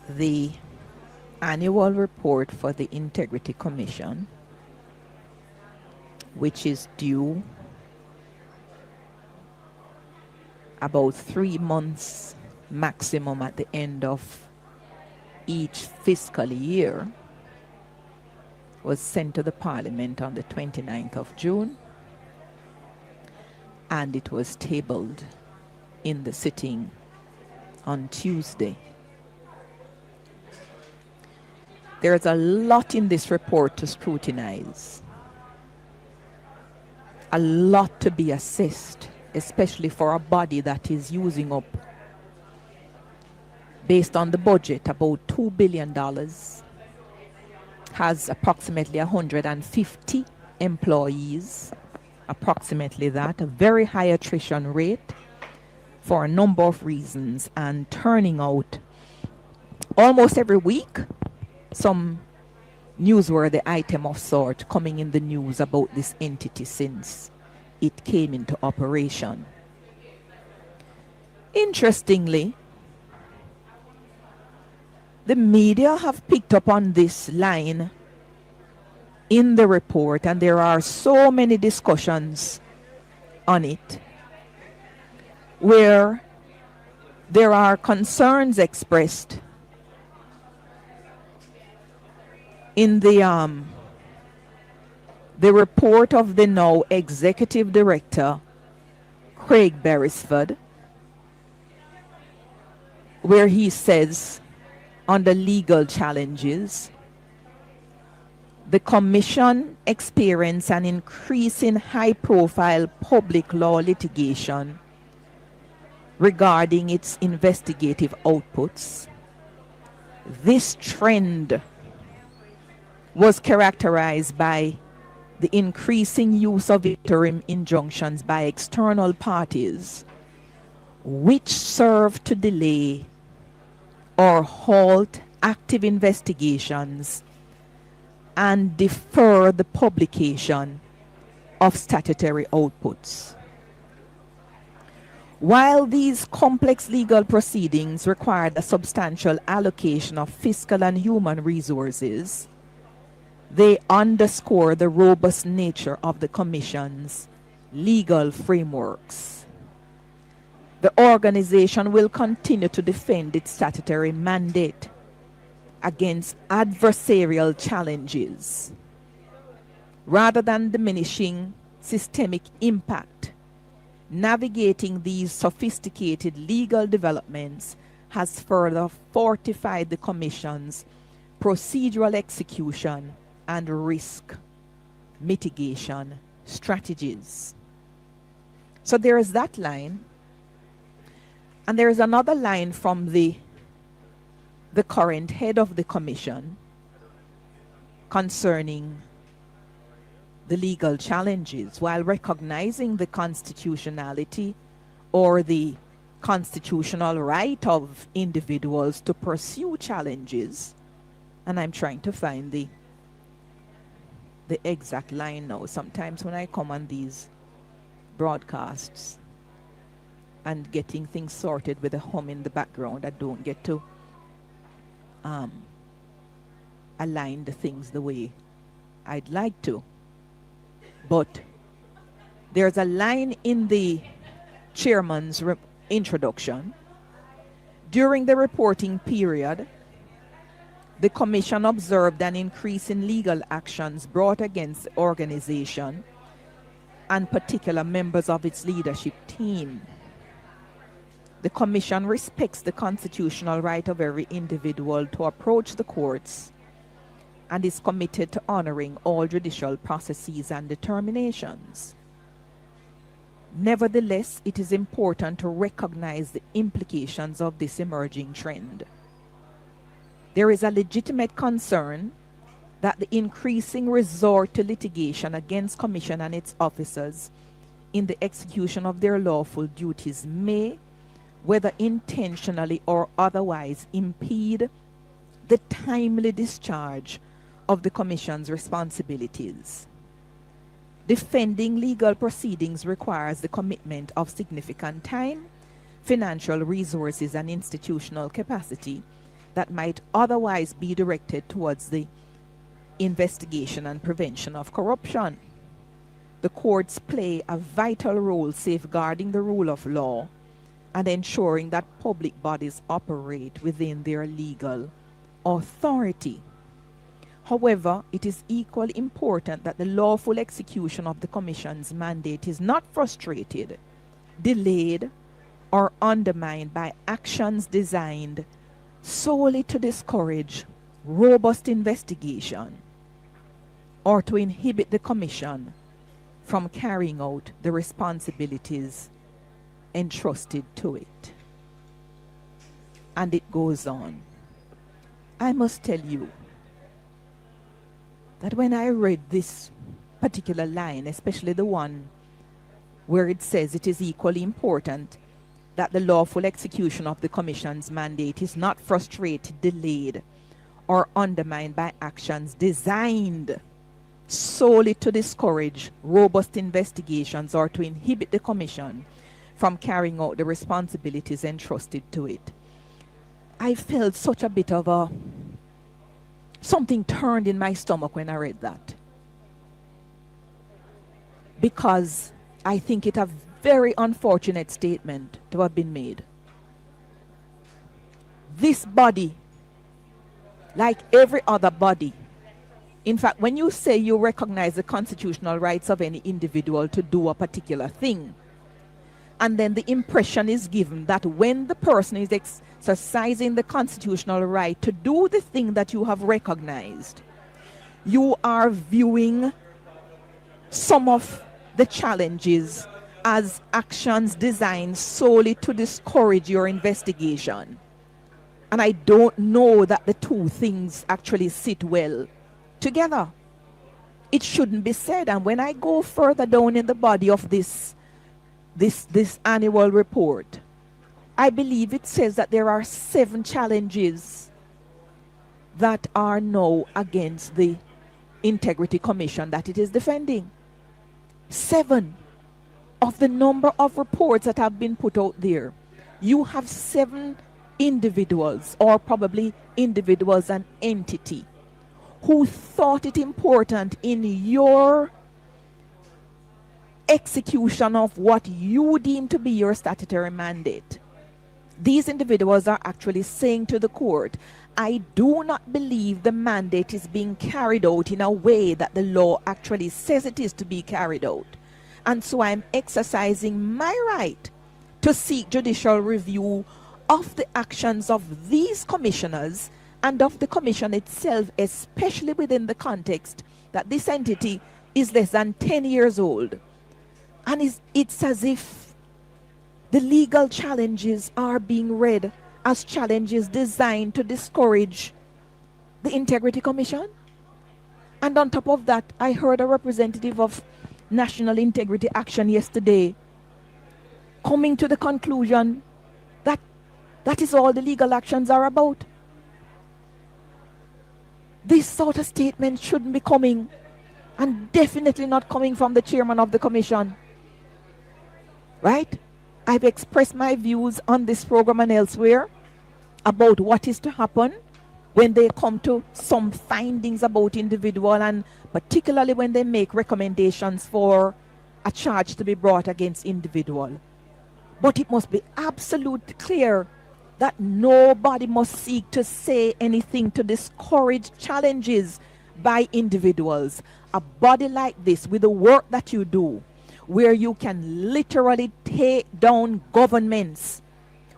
the annual report for the Integrity Commission, which is due about 3 months maximum at the end of each fiscal year, was sent to the Parliament on the 29th of June, and it was tabled in the sitting on Tuesday. There's a lot in this report to scrutinize, a lot to be assessed, especially for a body that is using up, based on the budget, about $2 billion, has approximately 150 employees, approximately that, a very high attrition rate for a number of reasons, and turning out almost every week some newsworthy item of sort coming in the news about this entity since it came into operation. Interestingly, the media have picked up on this line in the report, and there are so many discussions on it where there are concerns expressed in the report of the now Executive Director, Craig Beresford, where he says, on the legal challenges, the Commission experienced an increase in high-profile public law litigation regarding its investigative outputs. This trend was characterized by the increasing use of interim injunctions by external parties, which serve to delay or halt active investigations and defer the publication of statutory outputs. While these complex legal proceedings required a substantial allocation of fiscal and human resources, they underscore the robust nature of the Commission's legal frameworks. The organization will continue to defend its statutory mandate against adversarial challenges, rather than diminishing systemic impact. Navigating these sophisticated legal developments has further fortified the Commission's procedural execution and risk mitigation strategies. So there is that line, and there is another line from the current head of the Commission concerning the legal challenges, while recognizing the constitutionality or the constitutional right of individuals to pursue challenges. And I'm trying to find the exact line now. Sometimes when I come on these broadcasts and getting things sorted with a hum in the background, I don't get to align the things the way I'd like to. But there's a line in the chairman's introduction. During the reporting period, the Commission observed an increase in legal actions brought against the organization and particular members of its leadership team. The Commission respects the constitutional right of every individual to approach the courts and is committed to honoring all judicial processes and determinations. Nevertheless, it is important to recognize the implications of this emerging trend. There is a legitimate concern that the increasing resort to litigation against Commission and its officers in the execution of their lawful duties may, whether intentionally or otherwise, impede the timely discharge of the Commission's responsibilities. Defending legal proceedings requires the commitment of significant time, financial resources, and institutional capacity that might otherwise be directed towards the investigation and prevention of corruption. The courts play a vital role safeguarding the rule of law and ensuring that public bodies operate within their legal authority. However, it is equally important that the lawful execution of the Commission's mandate is not frustrated, delayed, or undermined by actions designed solely to discourage robust investigation or to inhibit the Commission from carrying out the responsibilities entrusted to it. And it goes on. I must tell you that when I read this particular line, especially the one where it says it is equally important that the lawful execution of the Commission's mandate is not frustrated, delayed, or undermined by actions designed solely to discourage robust investigations or to inhibit the Commission from carrying out the responsibilities entrusted to it. I felt such a bit of something turned in my stomach when I read that, because I think it a very unfortunate statement to have been made. This body, like every other body, in fact, when you say you recognize the constitutional rights of any individual to do a particular thing, and then the impression is given that when the person is exercising the constitutional right to do the thing that you have recognized, you are viewing some of the challenges as actions designed solely to discourage your investigation. And I don't know that the two things actually sit well together. It shouldn't be said. And when I go further down in the body of this annual report, I believe it says that there are 7 challenges that are now against the Integrity Commission that it is defending. 7 of the number of reports that have been put out there. You have 7 individuals, or probably individuals and entity, who thought it important in your execution of what you deem to be your statutory mandate. These individuals are actually saying to the court, I do not believe the mandate is being carried out in a way that the law actually says it is to be carried out. And so I'm exercising my right to seek judicial review of the actions of these commissioners and of the commission itself, especially within the context that this entity is less than 10 years old. And it's as if the legal challenges are being read as challenges designed to discourage the Integrity Commission. And on top of that, I heard a representative of National Integrity Action yesterday coming to the conclusion that that is all the legal actions are about. This sort of statement shouldn't be coming, and definitely not coming from the chairman of the commission. Right? I've expressed my views on this program and elsewhere about what is to happen when they come to some findings about individual, and particularly when they make recommendations for a charge to be brought against individual. But it must be absolutely clear that nobody must seek to say anything to discourage challenges by individuals. A body like this, with the work that you do, where you can literally take down governments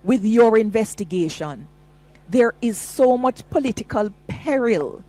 with your investigation, there is so much political peril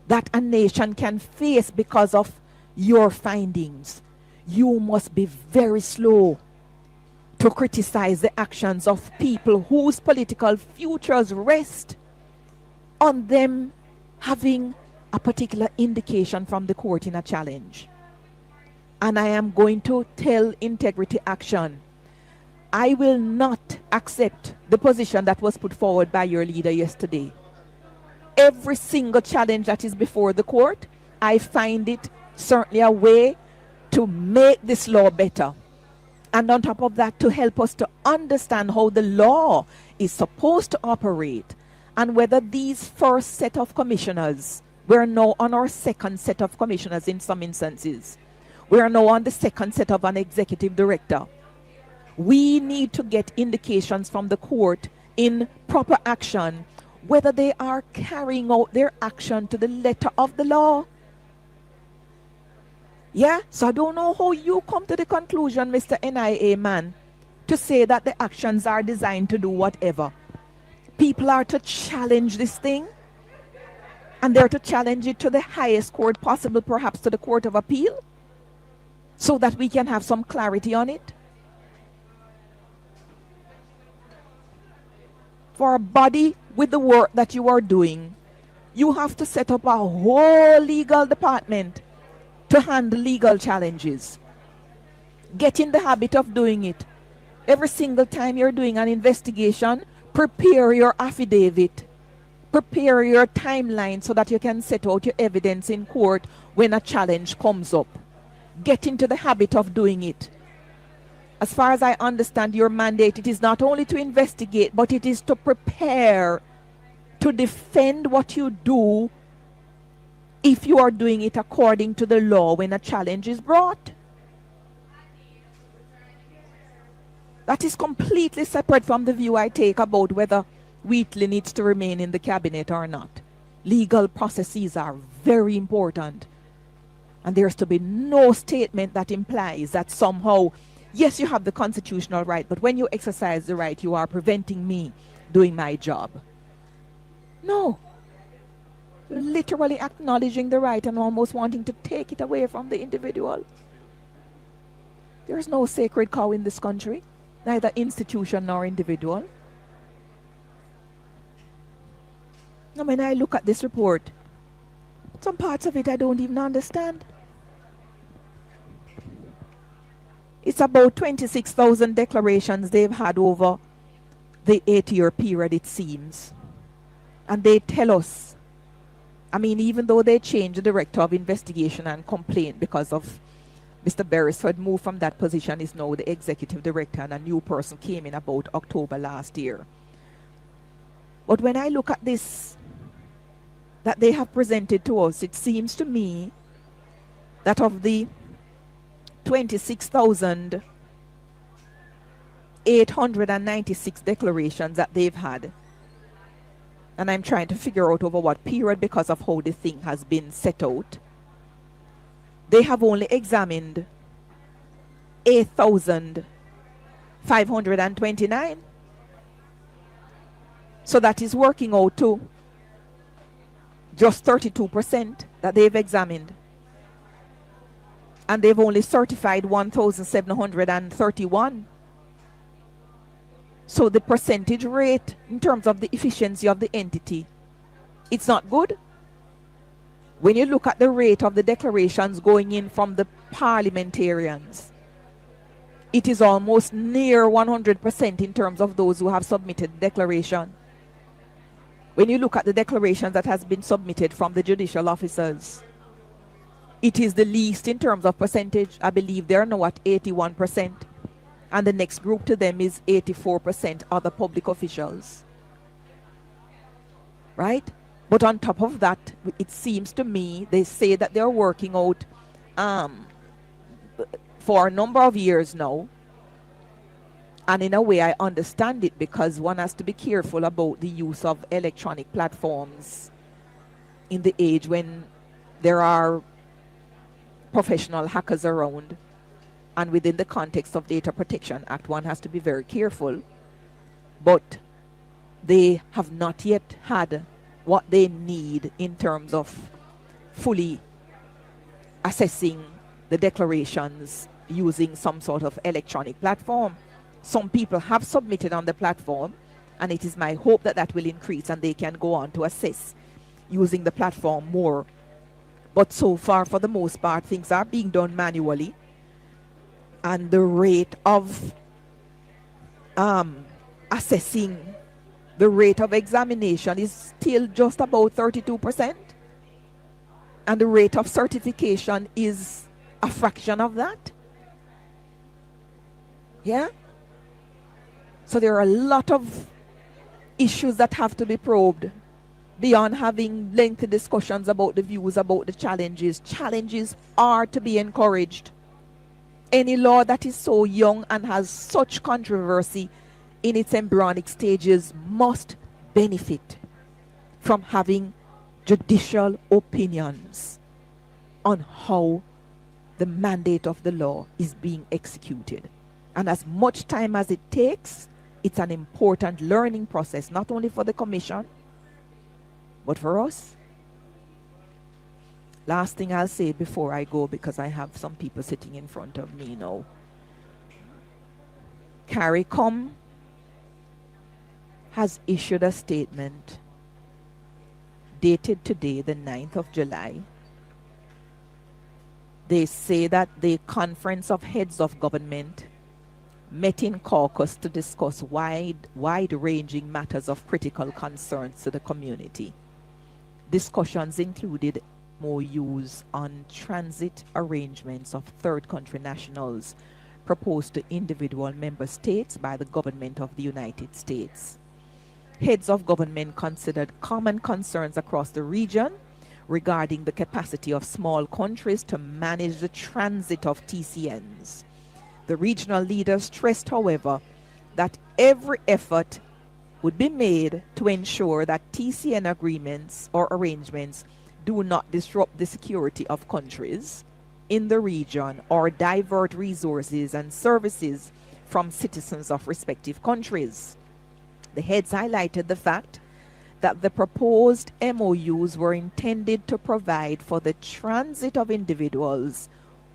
that a nation can face because of your findings. You must be very slow to criticize the actions of people whose political futures rest on them having a particular indication from the court in a challenge. And I am going to tell Integrity Action, I will not accept the position that was put forward by your leader yesterday. Every single challenge that is before the court, I find it certainly a way to make this law better. And on top of that, to help us to understand how the law is supposed to operate and whether these first set of commissioners, we're now on our second set of commissioners in some instances. We are now on the second set of an executive director. We need to get indications from the court in proper action, whether they are carrying out their action to the letter of the law. Yeah, so I don't know how you come to the conclusion, Mr. NIA man, to say that the actions are designed to do whatever. People are to challenge this thing, and they're to challenge it to the highest court possible, perhaps to the Court of Appeal, so that we can have some clarity on it. For a body with the work that you are doing, you have to set up a whole legal department to handle legal challenges. Get in the habit of doing it. Every single time you're doing an investigation, prepare your affidavit. Prepare your timeline so that you can set out your evidence in court when a challenge comes up. Get into the habit of doing it. As far as I understand your mandate, it is not only to investigate, but it is to prepare to defend what you do if you are doing it according to the law when a challenge is brought. That is completely separate from the view I take about whether Wheatley needs to remain in the cabinet or not. Legal processes are very important. And there's to be no statement that implies that somehow, yes, you have the constitutional right, but when you exercise the right, you are preventing me doing my job. No. Literally acknowledging the right and almost wanting to take it away from the individual. There's no sacred cow in this country, neither institution nor individual. Now, when I look at this report, some parts of it I don't even understand. It's about 26,000 declarations they've had over the 8-year period, it seems. And they tell us, I mean, even though they changed the director of investigation and complaint because of Mr. Beresford moved from that position, is now the executive director, and a new person came in about October last year. But when I look at this that they have presented to us, it seems to me that of the 26,896 declarations that they've had, and I'm trying to figure out over what period because of how the thing has been set out, they have only examined 8,529. So that is working out to just 32% that they've examined. And they've only certified 1,731. So the percentage rate in terms of the efficiency of the entity, it's not good. When you look at the rate of the declarations going in from the parliamentarians, it is almost near 100% in terms of those who have submitted declaration. When you look at the declarations that has been submitted from the judicial officers, it is the least in terms of percentage. I believe they're now at 81%. And the next group to them is 84% other public officials. Right? But on top of that, it seems to me, they say that they're working out for a number of years now. And in a way, I understand it because one has to be careful about the use of electronic platforms in the age when there are professional hackers around. And within the context of Data Protection Act, one has to be very careful. But they have not yet had what they need in terms of fully assessing the declarations using some sort of electronic platform. Some people have submitted on the platform, and it is my hope that that will increase and they can go on to assess using the platform more. But so far, for the most part, things are being done manually, and the rate of assessing, the rate of examination is still just about 32%, and the rate of certification is a fraction of that. Yeah? So there are a lot of issues that have to be probed. Beyond having lengthy discussions about the views, about the challenges, challenges are to be encouraged. Any law that is so young and has such controversy in its embryonic stages must benefit from having judicial opinions on how the mandate of the law is being executed. And as much time as it takes, it's an important learning process, not only for the Commission, but for us. Last thing I'll say before I go, because I have some people sitting in front of me now. CARICOM has issued a statement dated today, the 9th of July. They say that the Conference of Heads of Government met in caucus to discuss wide-ranging matters of critical concerns to the community. Discussions included MOUs on transit arrangements of third country nationals proposed to individual member states by the government of the United States. Heads of government considered common concerns across the region regarding the capacity of small countries to manage the transit of TCNs. The regional leaders stressed, however, that every effort would be made to ensure that TCN agreements or arrangements do not disrupt the security of countries in the region or divert resources and services from citizens of respective countries. The heads highlighted the fact that the proposed MOUs were intended to provide for the transit of individuals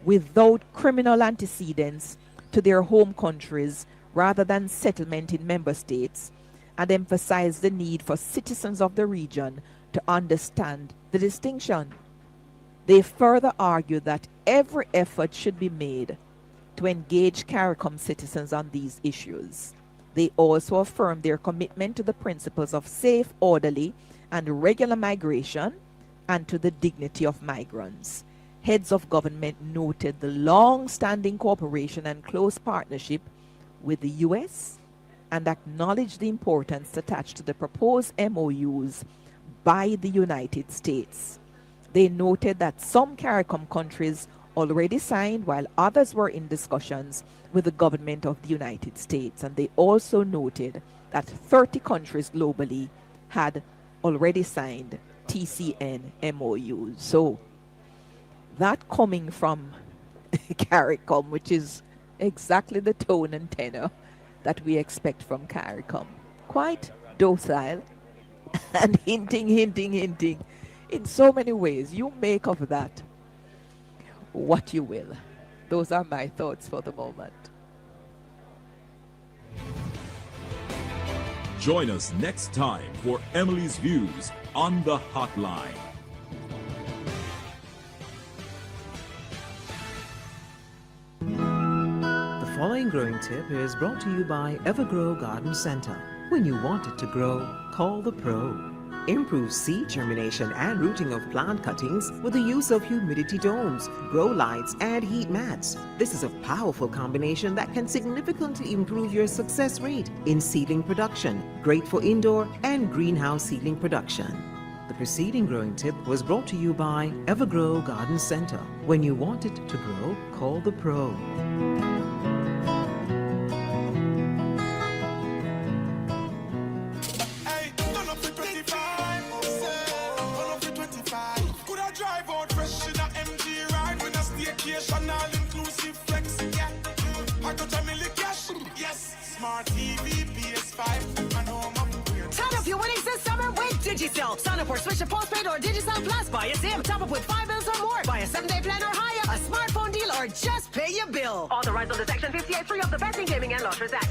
without criminal antecedents to their home countries rather than settlement in member states, and emphasized the need for citizens of the region to understand the distinction. They further argued that every effort should be made to engage CARICOM citizens on these issues. They also affirmed their commitment to the principles of safe, orderly, and regular migration and to the dignity of migrants. Heads of government noted the long-standing cooperation and close partnership with the U.S. and acknowledged the importance attached to the proposed MOUs by the United States. They noted that some CARICOM countries already signed while others were in discussions with the government of the United States. And they also noted that 30 countries globally had already signed TCN MOUs. So that coming from CARICOM, which is exactly the tone and tenor that we expect from CARICOM. Quite docile and hinting in so many ways. You make of that what you will. Those are my thoughts for the moment. Join us next time for Emily's Views on the Hotline. The following growing tip is brought to you by Evergrow Garden Center. When you want it to grow, call the pro. Improve seed germination and rooting of plant cuttings with the use of humidity domes, grow lights, and heat mats. This is a powerful combination that can significantly improve your success rate in seedling production, great for indoor and greenhouse seedling production. The preceding growing tip was brought to you by Evergrow Garden Center. When you want it to grow, call the pro. Smart TV, PS5, and home upgrade. Turn up your winnings this summer with Judicial. Sign up for Switch to Postpaid or Judicial Plus. Buy a SIM. Top up with 5 bills or more. Buy a 7-day plan or higher. A smartphone deal or just pay your bill. Authorized under Section 58(3) of the Betting, Gaming and Lotteries Act.